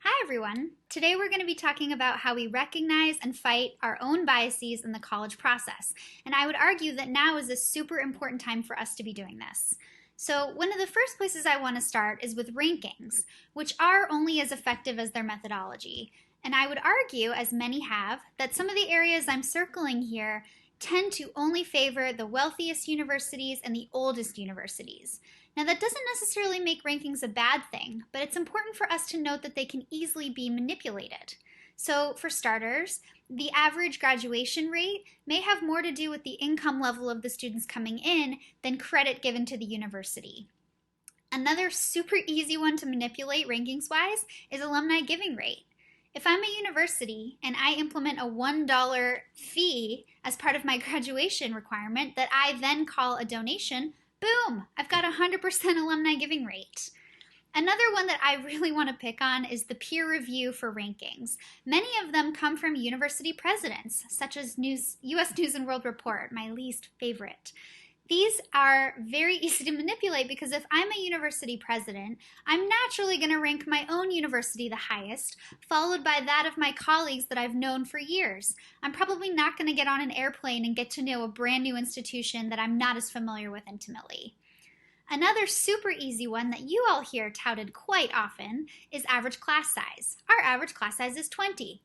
Hi everyone! Today we're going to be talking about how we recognize and fight our own biases in the college process. And I would argue that now is a super important time for us to be doing this. So one of the first places I want to start is with rankings, which are only as effective as their methodology. And I would argue, as many have, that some of the areas I'm circling here tend to only favor the wealthiest universities and the oldest universities. Now, that doesn't necessarily make rankings a bad thing, but it's important for us to note that they can easily be manipulated. So, for starters, the average graduation rate may have more to do with the income level of the students coming in than credit given to the university. Another super easy one to manipulate rankings-wise is alumni giving rate. If I'm a university and I implement a $1 fee as part of my graduation requirement that I then call a donation, boom, I've got a 100% alumni giving rate. Another one that I really want to pick on is the peer review for rankings. Many of them come from university presidents, such as US News and World Report, my least favorite. These are very easy to manipulate because if I'm a university president, I'm naturally going to rank my own university the highest, followed by that of my colleagues that I've known for years. I'm probably not going to get on an airplane and get to know a brand new institution that I'm not as familiar with intimately. Another super easy one that you all hear touted quite often is average class size. Our average class size is 20.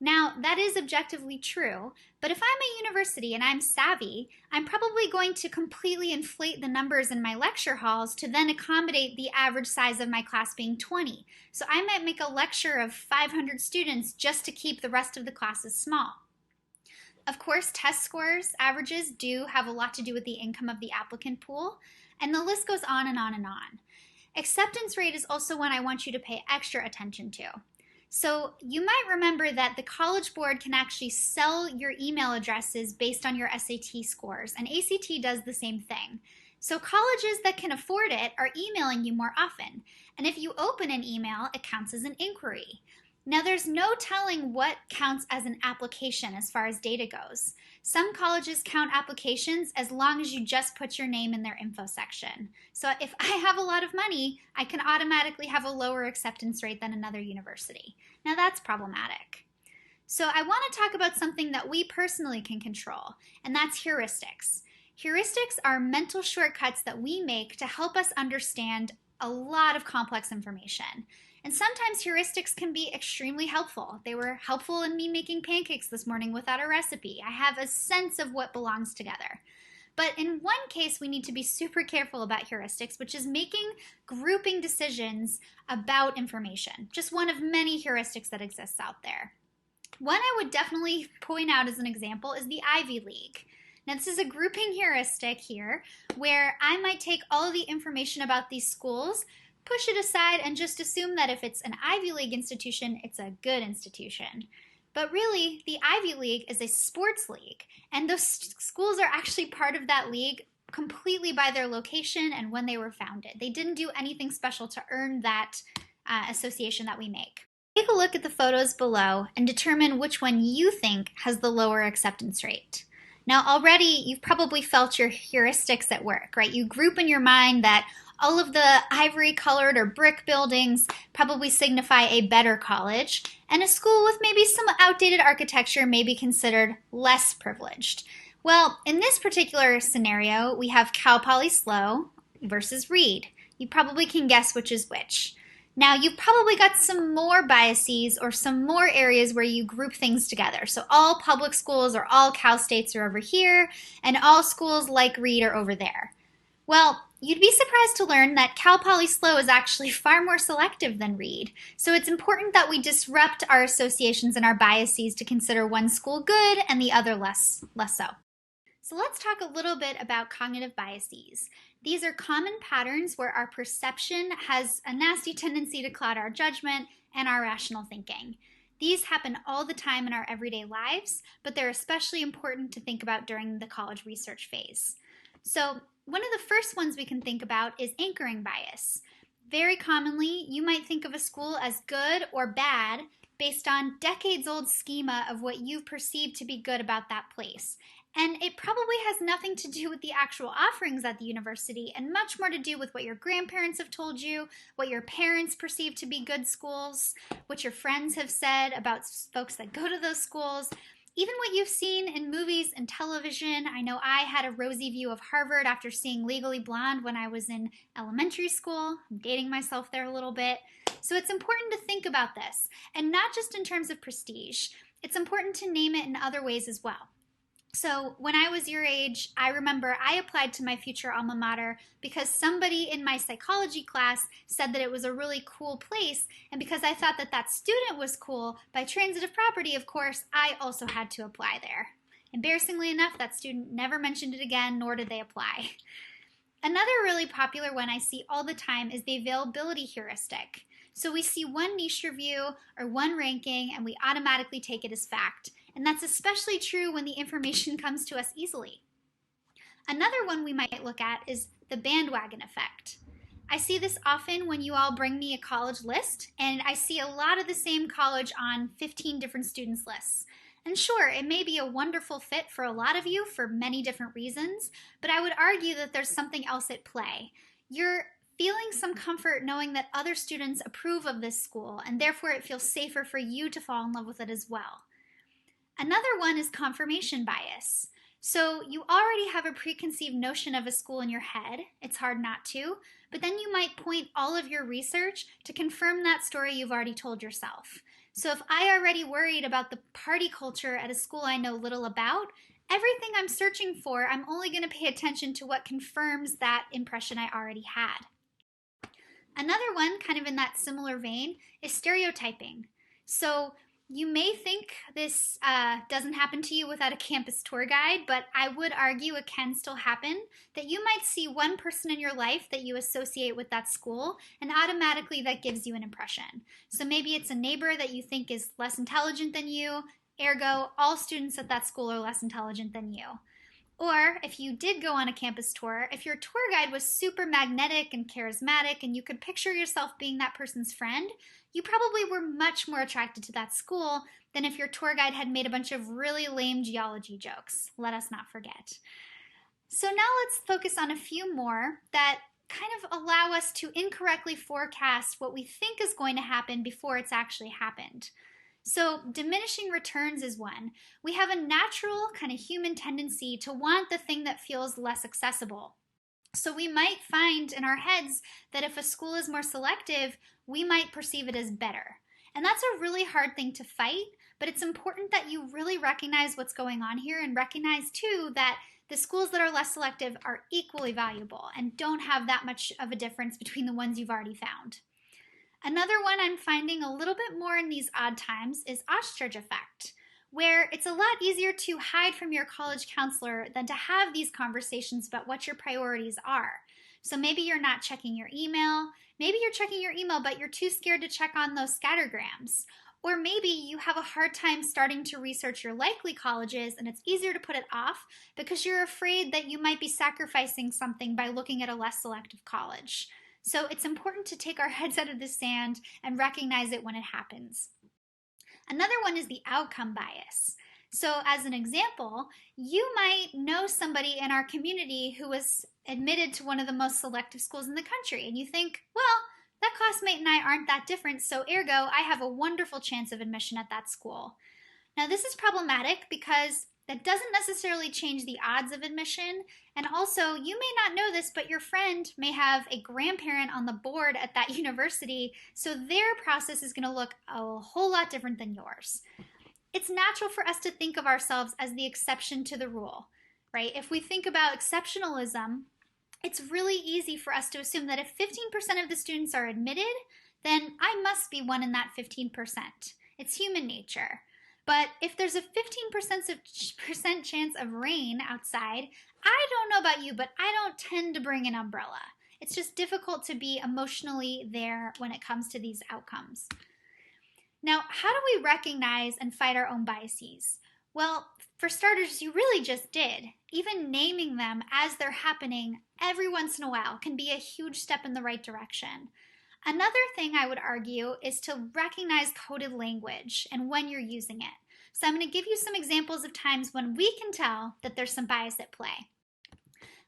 Now, that is objectively true, but if I'm a university and I'm savvy, I'm probably going to completely inflate the numbers in my lecture halls to then accommodate the average size of my class being 20. So I might make a lecture of 500 students just to keep the rest of the classes small. Of course, test scores, averages do have a lot to do with the income of the applicant pool, and the list goes on and on and on. Acceptance rate is also one I want you to pay extra attention to. So you might remember that the College Board can actually sell your email addresses based on your SAT scores, and ACT does the same thing. So colleges that can afford it are emailing you more often, and if you open an email, it counts as an inquiry. Now, there's no telling what counts as an application as far as data goes. Some colleges count applications as long as you just put your name in their info section. So if I have a lot of money, I can automatically have a lower acceptance rate than another university. Now, that's problematic. So I want to talk about something that we personally can control, and that's heuristics. Heuristics are mental shortcuts that we make to help us understand a lot of complex information. And sometimes heuristics can be extremely helpful. They were helpful in me making pancakes this morning without a recipe. I have a sense of what belongs together. But in one case, we need to be super careful about heuristics, which is making grouping decisions about information. Just one of many heuristics that exists out there. One I would definitely point out as an example is the Ivy League. Now, this is a grouping heuristic here where I might take all of the information about these schools, push it aside, and just assume that if it's an Ivy League institution, it's a good institution. But really, the Ivy League is a sports league, and those schools are actually part of that league completely by their location and when they were founded. They didn't do anything special to earn that association that we make. Take a look at the photos below and determine which one you think has the lower acceptance rate. Now, already you've probably felt your heuristics at work, right? You group in your mind that all of the ivory-colored or brick buildings probably signify a better college, and a school with maybe some outdated architecture may be considered less privileged. Well, in this particular scenario, we have Cal Poly SLO versus Reid. You probably can guess which is which. Now, you've probably got some more biases or some more areas where you group things together. So all public schools or all Cal States are over here, and all schools like Reid are over there. Well, you'd be surprised to learn that Cal Poly SLO is actually far more selective than Reid. So it's important that we disrupt our associations and our biases to consider one school good and the other less so. So let's talk a little bit about cognitive biases. These are common patterns where our perception has a nasty tendency to cloud our judgment and our rational thinking. These happen all the time in our everyday lives, but they're especially important to think about during the college research phase. So one of the first ones we can think about is anchoring bias. Very commonly, you might think of a school as good or bad based on decades-old schema of what you've perceived to be good about that place. And it probably has nothing to do with the actual offerings at the university and much more to do with what your grandparents have told you, what your parents perceive to be good schools, what your friends have said about folks that go to those schools, even what you've seen in movies and television. I know I had a rosy view of Harvard after seeing Legally Blonde when I was in elementary school. I'm dating myself there a little bit. So it's important to think about this, and not just in terms of prestige. It's important to name it in other ways as well. So when I was your age, I remember I applied to my future alma mater because somebody in my psychology class said that it was a really cool place, and because I thought that that student was cool, by transitive property, of course, I also had to apply there. Embarrassingly enough, that student never mentioned it again, nor did they apply. Another really popular one I see all the time is the availability heuristic. So we see one niche review or one ranking and we automatically take it as fact. And that's especially true when the information comes to us easily. Another one we might look at is the bandwagon effect. I see this often when you all bring me a college list, and I see a lot of the same college on 15 different students' lists. And sure, it may be a wonderful fit for a lot of you for many different reasons, but I would argue that there's something else at play. You're feeling some comfort knowing that other students approve of this school, and therefore it feels safer for you to fall in love with it as well. Another one is confirmation bias. So you already have a preconceived notion of a school in your head. It's hard not to, but then you might point all of your research to confirm that story you've already told yourself. So if I already worried about the party culture at a school I know little about, everything I'm searching for, I'm only going to pay attention to what confirms that impression I already had. Another one, kind of in that similar vein, is stereotyping. So you may think this doesn't happen to you without a campus tour guide, but I would argue it can still happen, that you might see one person in your life that you associate with that school, and automatically that gives you an impression. So maybe it's a neighbor that you think is less intelligent than you, ergo, all students at that school are less intelligent than you. Or if you did go on a campus tour, if your tour guide was super magnetic and charismatic and you could picture yourself being that person's friend, you probably were much more attracted to that school than if your tour guide had made a bunch of really lame geology jokes. Let us not forget. So now let's focus on a few more that kind of allow us to incorrectly forecast what we think is going to happen before it's actually happened. So diminishing returns is one. We have a natural kind of human tendency to want the thing that feels less accessible. So we might find in our heads that if a school is more selective, we might perceive it as better. And that's a really hard thing to fight, but it's important that you really recognize what's going on here and recognize too that the schools that are less selective are equally valuable and don't have that much of a difference between the ones you've already found. Another one I'm finding a little bit more in these odd times is Ostrich Effect, where it's a lot easier to hide from your college counselor than to have these conversations about what your priorities are. So maybe you're not checking your email, maybe you're checking your email but you're too scared to check on those scattergrams. Or maybe you have a hard time starting to research your likely colleges and it's easier to put it off because you're afraid that you might be sacrificing something by looking at a less selective college. So it's important to take our heads out of the sand and recognize it when it happens. Another one is the outcome bias. So as an example, you might know somebody in our community who was admitted to one of the most selective schools in the country, and you think, well, that classmate and I aren't that different, so ergo, I have a wonderful chance of admission at that school. Now this is problematic because that doesn't necessarily change the odds of admission, and also you may not know this, but your friend may have a grandparent on the board at that university, so their process is going to look a whole lot different than yours. It's natural for us to think of ourselves as the exception to the rule, right? If we think about exceptionalism, it's really easy for us to assume that if 15% of the students are admitted, then I must be one in that 15%. It's human nature. But if there's a 15% chance of rain outside, I don't know about you, but I don't tend to bring an umbrella. It's just difficult to be emotionally there when it comes to these outcomes. Now, how do we recognize and fight our own biases? Well, for starters, you really just did. Even naming them as they're happening every once in a while can be a huge step in the right direction. Another thing I would argue is to recognize coded language and when you're using it. So I'm going to give you some examples of times when we can tell that there's some bias at play.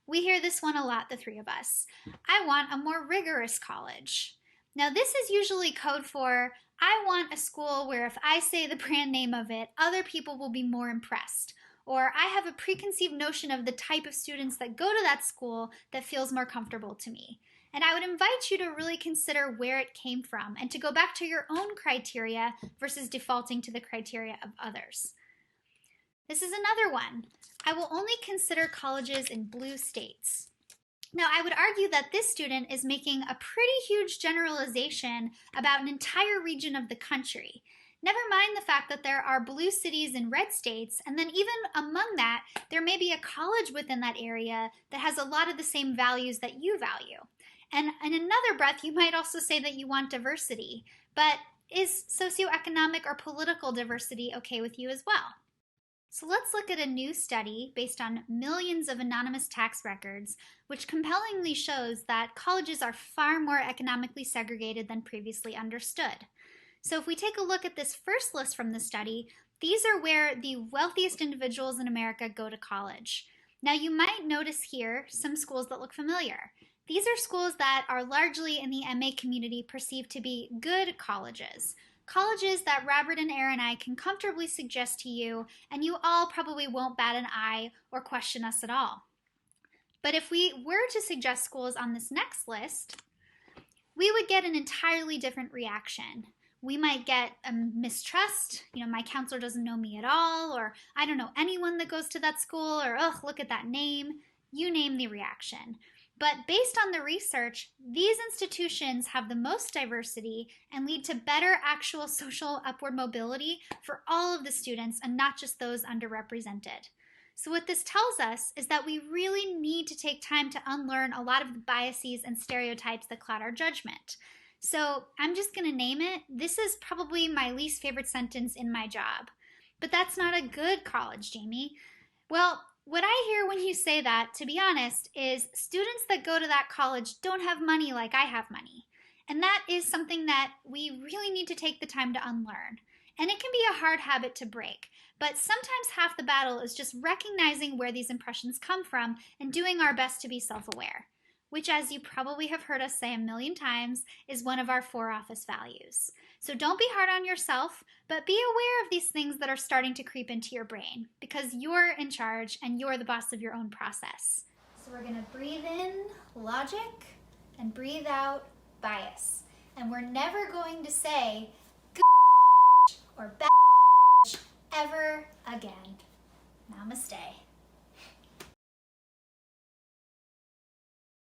We hear this one a lot, the three of us. I want a more rigorous college. Now this is usually code for, I want a school where if I say the brand name of it, other people will be more impressed. Or I have a preconceived notion of the type of students that go to that school that feels more comfortable to me. And I would invite you to really consider where it came from and to go back to your own criteria versus defaulting to the criteria of others. This is another one. I will only consider colleges in blue states. Now, I would argue that this student is making a pretty huge generalization about an entire region of the country. Never mind the fact that there are blue cities in red states, and then even among that, there may be a college within that area that has a lot of the same values that you value. And in another breath, you might also say that you want diversity, but is socioeconomic or political diversity okay with you as well? So let's look at a new study based on millions of anonymous tax records, which compellingly shows that colleges are far more economically segregated than previously understood. So if we take a look at this first list from the study, these are where the wealthiest individuals in America go to college. Now you might notice here some schools that look familiar. These are schools that are largely in the MA community perceived to be good colleges. Colleges that Robert and Aaron and I can comfortably suggest to you, and you all probably won't bat an eye or question us at all. But if we were to suggest schools on this next list, we would get an entirely different reaction. We might get a mistrust, my counselor doesn't know me at all, or I don't know anyone that goes to that school, or ugh, look at that name. You name the reaction. But based on the research, these institutions have the most diversity and lead to better actual social upward mobility for all of the students and not just those underrepresented. So what this tells us is that we really need to take time to unlearn a lot of the biases and stereotypes that cloud our judgment. So I'm just going to name it. This is probably my least favorite sentence in my job. But that's not a good college, Jamie. Well, what I hear when you say that, to be honest, is students that go to that college don't have money like I have money. And that is something that we really need to take the time to unlearn. And it can be a hard habit to break, but sometimes half the battle is just recognizing where these impressions come from and doing our best to be self-aware, which, as you probably have heard us say a million times, is one of our 4 office values. So don't be hard on yourself, but be aware of these things that are starting to creep into your brain, because you're in charge and you're the boss of your own process. So we're going to breathe in logic and breathe out bias. And we're never going to say good or bad ever again. Namaste.